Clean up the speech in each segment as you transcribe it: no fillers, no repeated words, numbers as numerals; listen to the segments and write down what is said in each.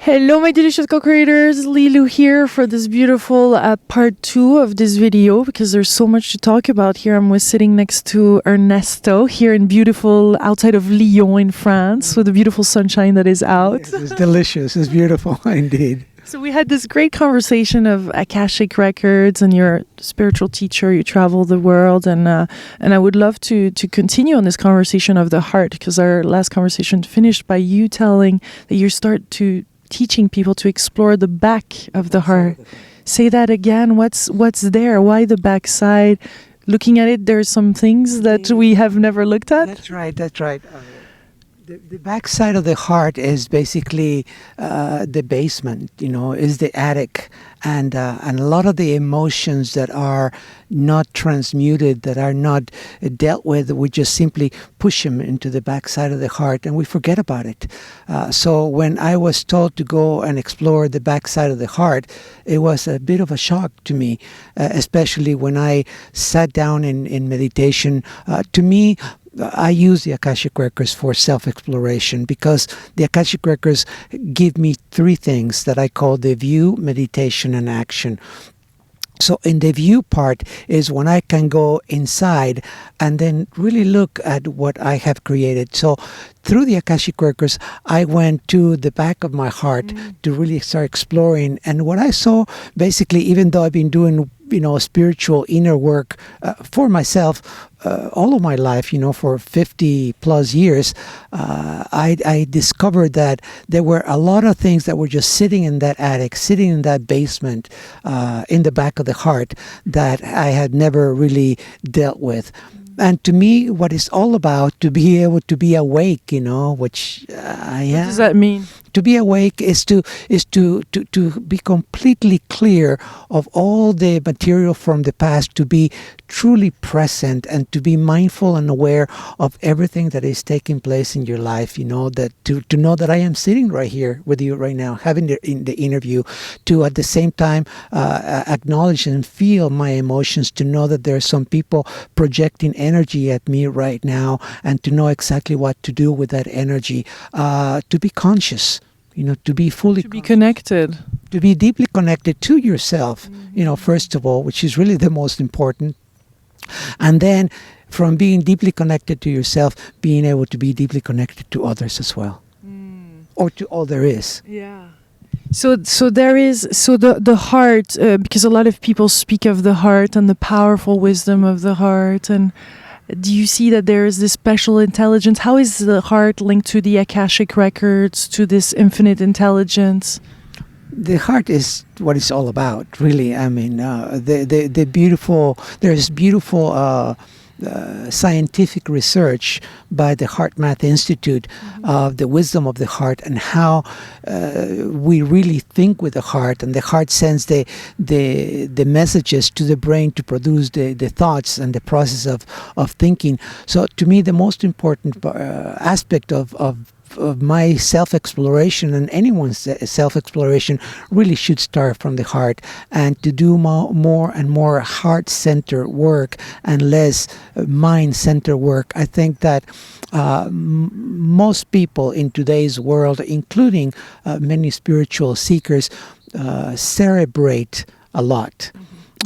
Hello, my delicious co-creators. Lilou here for this beautiful part 2 of this video because there's so much to talk about here. I'm sitting next to Ernesto here in beautiful outside of Lyon in France with the beautiful sunshine that is out. Yes, it's delicious. It's beautiful indeed. So we had this great conversation of Akashic records, and you're a spiritual teacher. You travel the world, and I would love to continue on this conversation of the heart, because our last conversation finished by you telling that you start to teaching people to explore the back of the heart. Say that again. What's there? Why the backside? Looking at it, there's some things that we have never looked at. That's right. The backside of the heart is basically the basement, is the attic. And a lot of the emotions that are not transmuted, that are not dealt with, we just simply push them into the backside of the heart and we forget about it. So when I was told to go and explore the backside of the heart, it was a bit of a shock to me, especially when I sat down in meditation. To me, I use the Akashic Records for self-exploration because the Akashic Records give me three things that I call the view, meditation, and action. So in the view part is when I can go inside and then really look at what I have created. So through the Akashic Records, I went to the back of my heart to really start exploring. And what I saw, basically, even though I've been doing spiritual inner work for myself all of my life, for 50 plus years, I discovered that there were a lot of things that were just sitting in that attic, sitting in that basement, in the back of the heart that I had never really dealt with. And to me, what it's all about, to be able to be awake, which I am. What does that mean? To be awake is to be completely clear of all the material from the past, to be truly present and to be mindful and aware of everything that is taking place in your life. That to know that I am sitting right here with you right now, having the interview, to at the same time acknowledge and feel my emotions, to know that there are some people projecting energy at me right now, and to know exactly what to do with that energy, to be conscious. To be fully... To be connected. To be deeply connected to yourself, first of all, which is really the most important. And then from being deeply connected to yourself, being able to be deeply connected to others as well. Or to all there is. Yeah. So there is, the heart, because a lot of people speak of the heart and the powerful wisdom of the heart, and do you see that there is this special intelligence? How is the heart linked to the Akashic Records, to this infinite intelligence? The heart is what it's all about, really. I mean, the beautiful, there's beautiful scientific research by the Heart Math Institute of the wisdom of the heart and how we really think with the heart, and the heart sends the messages to the brain to produce the thoughts and the process of thinking. So to me, the most important aspect of my self-exploration and anyone's self-exploration really should start from the heart, and to do more and more heart-centered work and less mind-centered work. I think that most people in today's world, including many spiritual seekers, cerebrate a lot.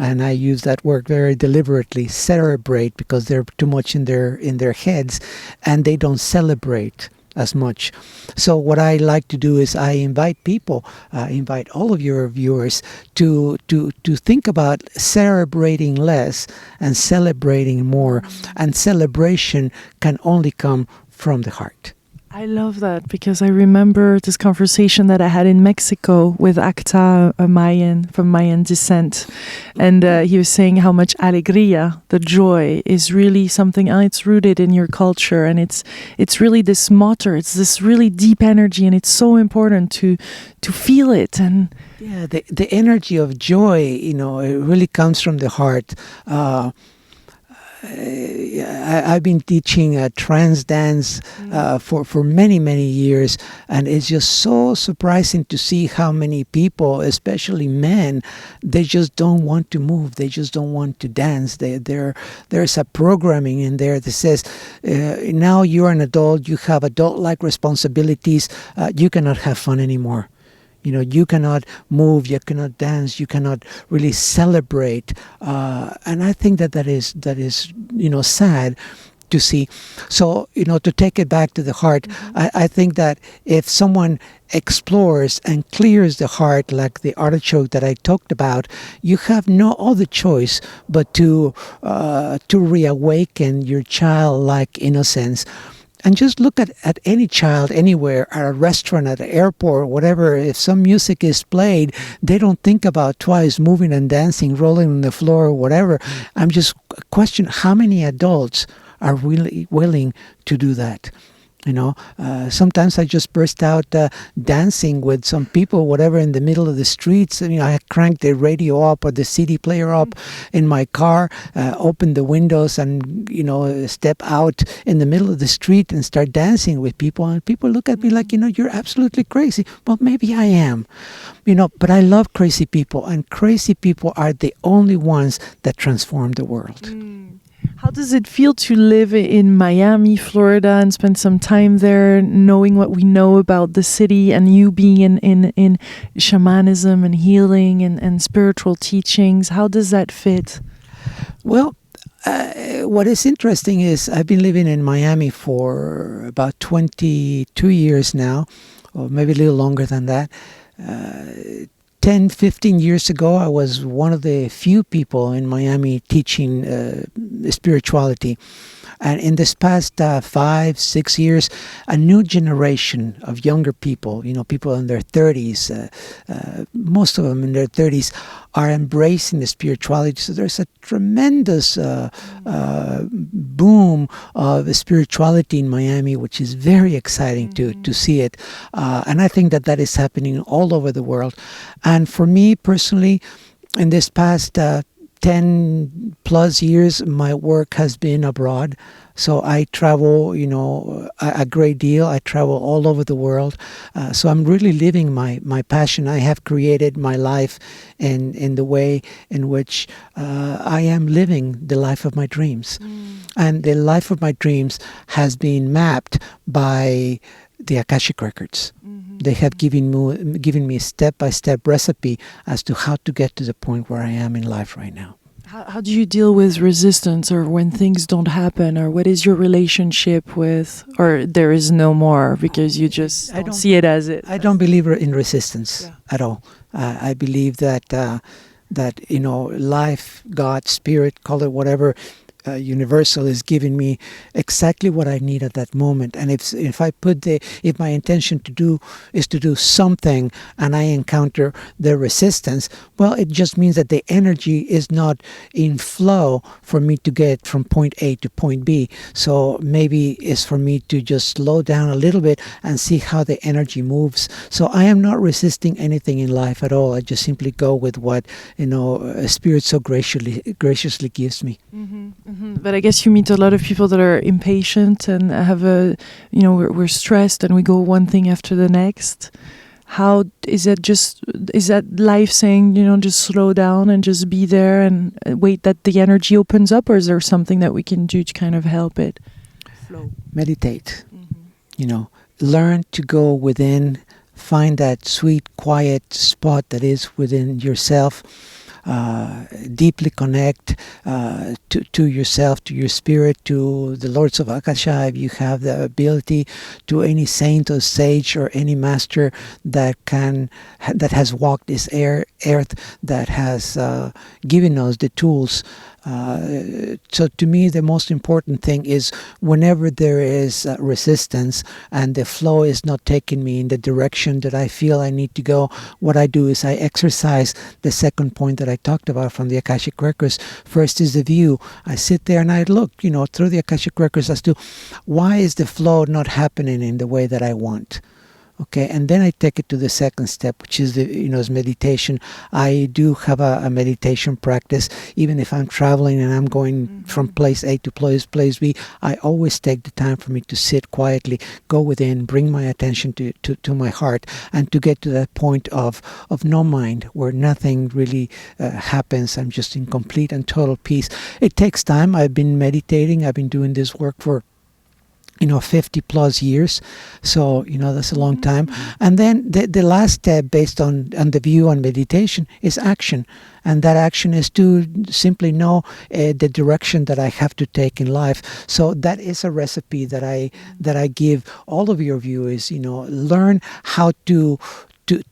And I use that word very deliberately, cerebrate, because they're too much in their heads and they don't celebrate as much. So what I like to do is I invite people, invite all of your viewers to think about celebrating less and celebrating more. And celebration can only come from the heart. I love that, because I remember this conversation that I had in Mexico with Acta, a Mayan from Mayan descent, and he was saying how much alegría, the joy, is really something. It's rooted in your culture, and it's really this motor. It's this really deep energy, and it's so important to feel it. And yeah, the energy of joy, it really comes from the heart. I've been teaching trance dance for many, many years, and it's just so surprising to see how many people, especially men, they just don't want to move. They just don't want to dance. There's a programming in there that says, now you're an adult, you have adult-like responsibilities, you cannot have fun anymore. You cannot move, you cannot dance, you cannot really celebrate. And I think that is sad to see. So, to take it back to the heart, I think that if someone explores and clears the heart like the artichoke that I talked about, you have no other choice but to reawaken your childlike innocence. And just look at any child anywhere, at a restaurant, at an airport, whatever. If some music is played, they don't think about twice moving and dancing, rolling on the floor, whatever. I'm just questioning how many adults are really willing to do that. Sometimes I just burst out dancing with some people, whatever, in the middle of the streets. I crank the radio up or the CD player up in my car, open the windows and, step out in the middle of the street and start dancing with people. And people look at me like, you're absolutely crazy. Well, maybe I am, but I love crazy people, and crazy people are the only ones that transform the world. How does it feel to live in Miami, Florida, and spend some time there, knowing what we know about the city, and you being in shamanism and healing and spiritual teachings? How does that fit? Well, what is interesting is I've been living in Miami for about 22 years now, or maybe a little longer than that. 10, 15 years ago, I was one of the few people in Miami teaching spirituality. And in this past 5, 6 years, a new generation of younger people, people in their 30s, most of them in their 30s, are embracing the spirituality. So there's a tremendous boom of spirituality in Miami, which is very exciting to see it. And I think that is happening all over the world. And for me personally, in this past 10 plus years, my work has been abroad. So I travel, a great deal. I travel all over the world. So I'm really living my passion. I have created my life in the way in which I am living the life of my dreams. And the life of my dreams has been mapped by the Akashic Records. They have given me a step-by-step recipe as to how to get to the point where I am in life right now. How do you deal with resistance, or when things don't happen, or what is your relationship with, or there is no more because you just don't see it as it? I don't believe in resistance at all. I believe that life, God, spirit, call it whatever, universal is giving me exactly what I need at that moment. And if my intention is to do something and I encounter the resistance, well, it just means that the energy is not in flow for me to get from point A to point B. So maybe it's for me to just slow down a little bit and see how the energy moves. So I am not resisting anything in life at all. I just simply go with what Spirit so graciously gives me. But I guess you meet a lot of people that are impatient and have we're stressed and we go one thing after the next. How is that life saying, just slow down and just be there and wait that the energy opens up, or is there something that we can do to kind of help it flow? Meditate. Learn to go within, find that sweet, quiet spot that is within yourself. Deeply connect to yourself, to your spirit, to the Lords of Akasha, if you have the ability, to any saint or sage or any master that has walked this earth, that has given us the tools. So to me, the most important thing is whenever there is resistance and the flow is not taking me in the direction that I feel I need to go, what I do is I exercise the second point that I talked about from the Akashic Records. First is the view. I sit there and I look, through the Akashic Records as to why is the flow not happening in the way that I want. Okay, and then I take it to the second step, which is is meditation. I do have a meditation practice, even if I'm traveling and I'm going from place A to place B. I always take the time for me to sit quietly, go within, bring my attention to my heart, and to get to that point of no mind, where nothing really happens. I'm just in complete and total peace. It takes time. I've been meditating. I've been doing this work for 50 plus years. So, that's a long time. And then the last step based on the view on meditation is action. And that action is to simply know the direction that I have to take in life. So that is a recipe that I give all of your viewers, learn how to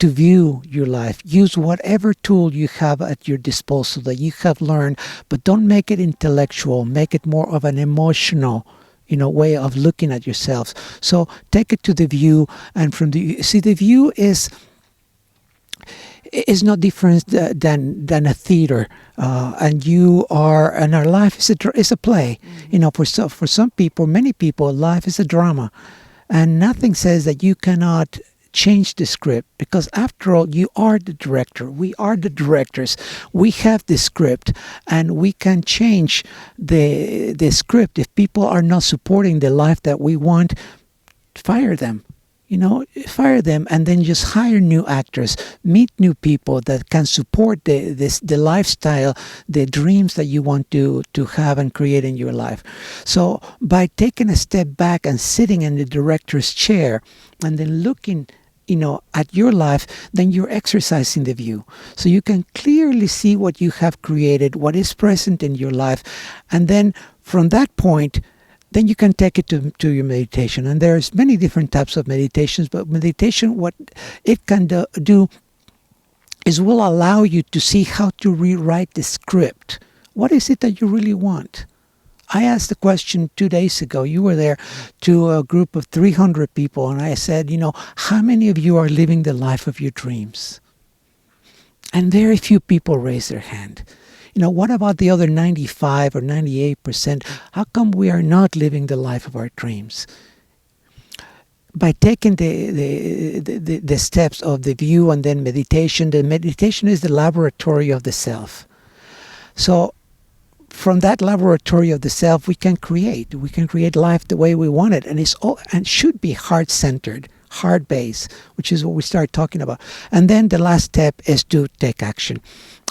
view your life. Use whatever tool you have at your disposal that you have learned, but don't make it intellectual. Make it more of an emotional way of looking at yourselves. So take it to the view, and the view is not different than a theater, and our life is a play. For some people, many people, life is a drama, and nothing says that you cannot change the script, because after all, you are the director. We are the directors. We have the script, and we can change the script. If people are not supporting the life that we want, fire them. Fire them, and then just hire new actors, meet new people that can support the lifestyle, the dreams that you want to have and create in your life. So by taking a step back and sitting in the director's chair and then looking at your life, then you're exercising the view. So you can clearly see what you have created, what is present in your life. And then from that point, then you can take it to your meditation. And there's many different types of meditations, but meditation, what it can do is will allow you to see how to rewrite the script. What is it that you really want? I asked the question 2 days ago. You were there to a group of 300 people, and I said, how many of you are living the life of your dreams? And very few people raised their hand. What about the other 95 or 98%? How come we are not living the life of our dreams? By taking the steps of the view and then meditation, the meditation is the laboratory of the self. So from that laboratory of the self, we can create life the way we want it, and should be heart-centered, heart-based, which is what we start talking about. And then the last step is to take action.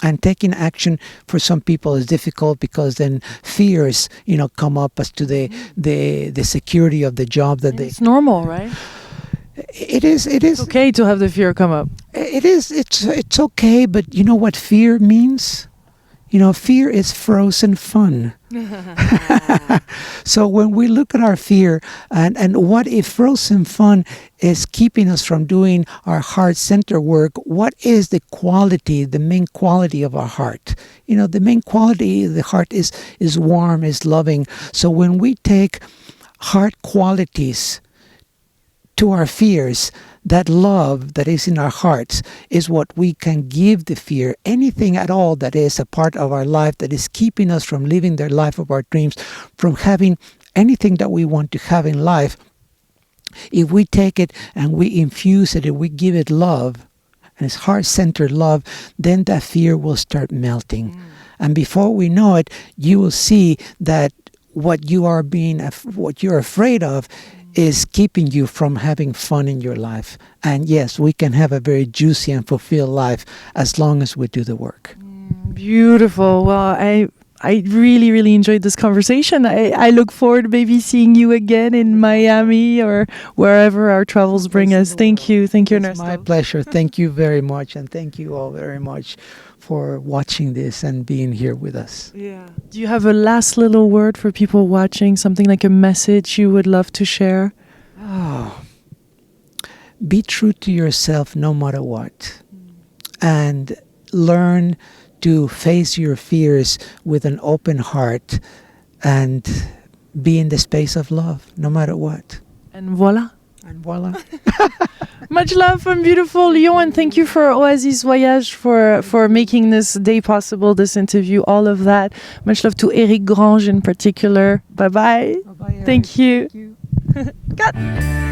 And taking action for some people is difficult, because then fears, come up as to the security of the job that It's normal, right? It is. It's okay to have the fear come up. It is. It's okay, but you know what fear means? Fear is frozen fun. So when we look at our fear, and what if frozen fun is keeping us from doing our heart center work, what is the main quality of our heart? The main quality of the heart is warm, is loving. So when we take heart qualities to our fears, that love that is in our hearts is what we can give the fear. Anything at all that is a part of our life that is keeping us from living the life of our dreams, from having anything that we want to have in life, if we take it and we infuse it and we give it love, and it's heart-centered love, then that fear will start melting. And before we know it, you will see that what you're afraid of is keeping you from having fun in your life. And yes, we can have a very juicy and fulfilled life as long as we do the work. Beautiful. Well, I really, really enjoyed this conversation. I look forward to maybe seeing you again in Miami or wherever our travels bring us. Thank you. Thank you, Ernesto. It's my pleasure. Thank you very much. And thank you all very much for watching this and being here with us. Yeah. Do you have a last little word for people watching? Something like a message you would love to share? Be true to yourself no matter what. And learn to face your fears with an open heart and be in the space of love no matter what. And voila. And voila. Much love from beautiful Lyon, and thank you for Oasis Voyage for making this day possible, this interview, all of that. Much love to Eric Grange in particular. Bye-bye. Bye-bye, Eric. Thank you. Thank you. Cut.